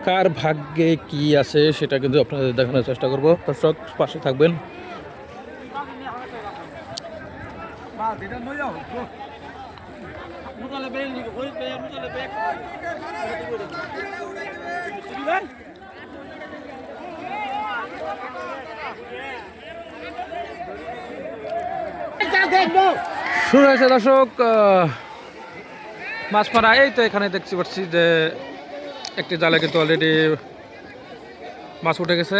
কার ভাগ্যে কি আছে সেটা কিন্তু আপনাদের দেখানোর চেষ্টা করব। দর্শক পাশে থাকবেন। শুরু হয়েছে দর্শক মাছ মারা। এই তো এখানে দেখতে পাচ্ছি যে একটি জালে কিন্তু অলরেডি মাছ উঠে গেছে।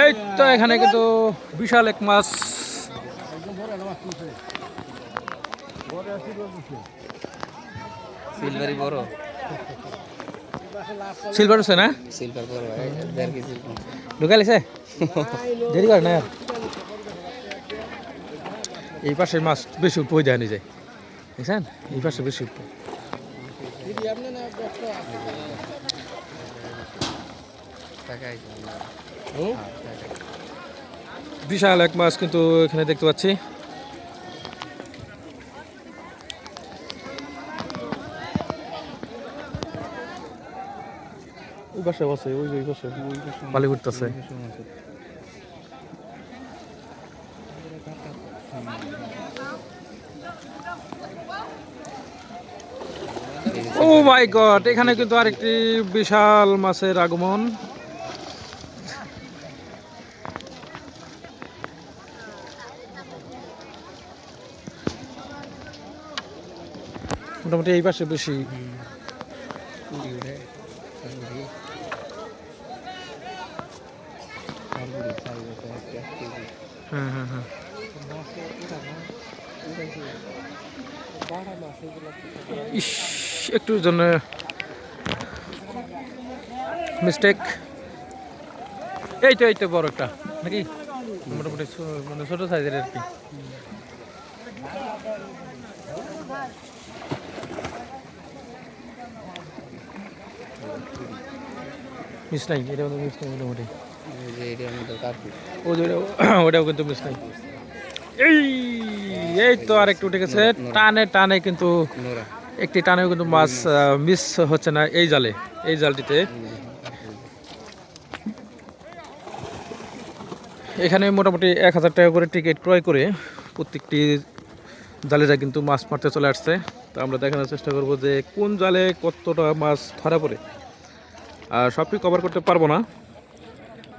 এই তো এখানে কিন্তু বিশাল এক মাছ। সিলভারি বড়, সিলভার আছে না? সিলভার বড় 1.5 কেজি ঢুকালিছে দেরি করে না। এই পাশে মাছ বেশি উঠবই দেয়নি যায়, দেখছেন? এই পাশে বেশি উঠবো। বিশাল এক মাছ কিন্তু এখানে দেখতে পাচ্ছি। ওই পাশে আছে, ওই পাশে বালি উঠতেছে। ও মাই গড, এখানে কিন্তু আরেকটি বিশাল মাছের আগমন। মোটামুটি এই পাশে বেশি। হ্যাঁ হ্যাঁ হ্যাঁ, ইস একটু জন্য মিস্টেক। এই তো বড় একটা নাকি, মোটামুটি মানে ছোট সাইজের আর কি। মিস নাই, এটা মিস নাই মোটামুটি। ওটাও কিন্তু মিস নাই। এই তো আরেকটু উঠে গেছে। টানে টানে কিন্তু একটি টানেও কিন্তু মাছ মিস হচ্ছে না এই জালে, এই জালটিতে। এখানে মোটামুটি 1000 টাকা করে টিকিট ক্রয় করে প্রত্যেকটি জালেরা কিন্তু মাছ মারতে চলে আসছে। তো আমরা দেখানোর চেষ্টা করব যে কোন জালে কতটা মাছ ধরা পড়ে। আর সবটি কভার করতে পারবো না,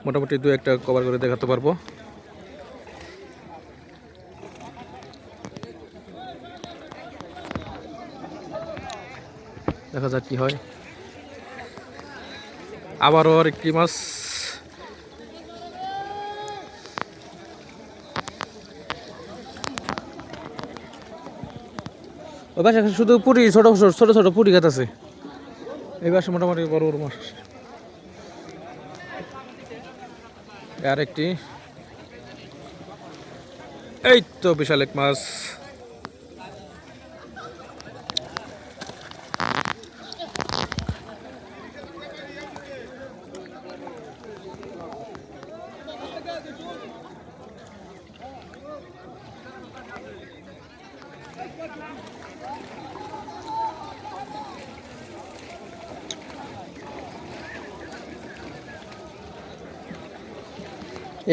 মোটামুটি 2-1টা কভার করে দেখাতে পারবো। দেখা যাক কি হয়। আবারও আরেকটি মাছ। ওই পাশে শুধু পুরি, ছোট ছোট পুরি গাছ আছে। এই পাশে মোটামুটি বড় বড় মাছ। আরেকটি, এই তো বিশাল এক মাছ।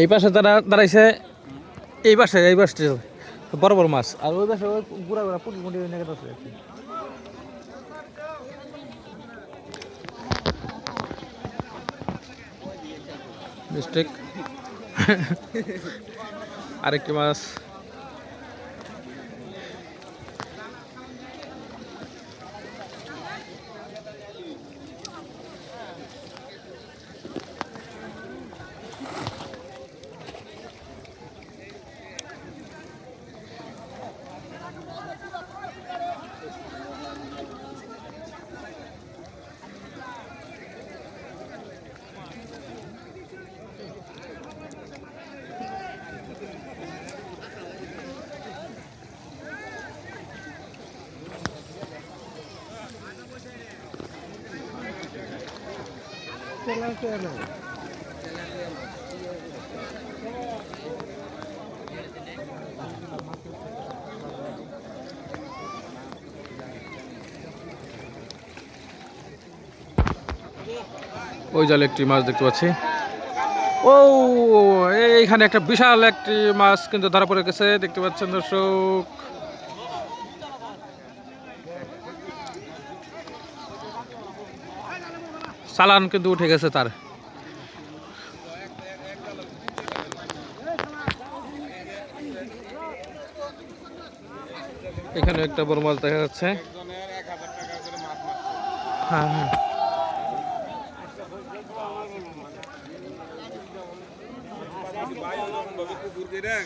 এই পাশে দাঁড়াইছে, এই পাশে বড় বড় মাছ। আর ওই পাশে গুড়া গুড়া পুটি পুটি নেগেট আছে আর কি। মিস্টেক। আরেকটি মাছ। ওই জালে একটি মাছ দেখতে পাচ্ছি। ও এইখানে একটা বিশাল একটি মাছ কিন্তু ধরা পড়ে গেছে, দেখতে পাচ্ছেন দর্শক। চালান কিন্তু উঠে গেছে তার। এখানে একটা বড় মাছ দেখা যাচ্ছে। হ্যাঁ হ্যাঁ,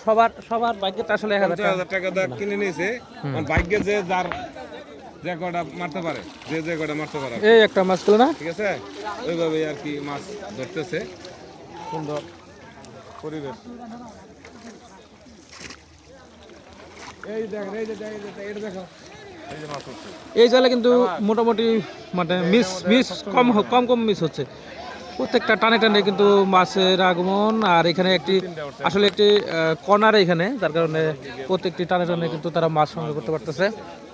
সবার সবার ভাগ্যে তো আসলে 1000 টাকা কিনে নিয়েছে, ভাগ্যে যে যার যে কটা মারতে পারে, যে কটা মারতে পারে, এই একটা মাছ ছিল না, ঠিক আছে, ওইভাবে আর কি মাছ ধরতেছে। সুন্দর পরিবেশ এই দেখেন, এই যে এটা দেখো, এই যে মাছ হচ্ছে। এই জালে কিন্তু মোটামুটি মানে মিস কম মিস হচ্ছে। প্রত্যেকটা টানে টানে কিন্তু মাছের আগমন। আর এখানে একটি আসলে একটি কর্নার এখানে, যার কারণে প্রত্যেকটি টানে টানে কিন্তু তারা মাছ সংগ্রহ করতে পারতেছে।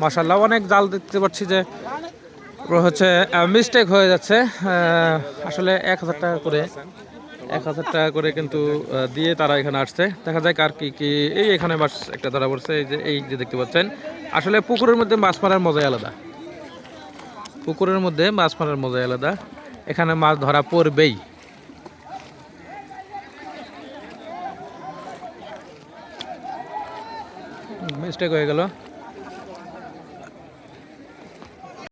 মাশাআল্লাহ, অনেক জাল দেখতে পাচ্ছি যে হচ্ছে মিস্টেক হয়ে যাচ্ছে। আসলে 1000 টাকা করে 1000 টাকা করে কিন্তু দিয়ে তারা এখানে আসছে। দেখা যায় কার কি এই এখানে মাছ একটা ধরা পড়ছে। এই যে দেখতে পাচ্ছেন, আসলে পুকুরের মধ্যে মাছ মারার মজাই আলাদা। পুকুরের মধ্যে মাছ মারার মজাই আলাদা। এখানে মাছ ধরা পড়বেই। মিস্টেক হয়ে গেল।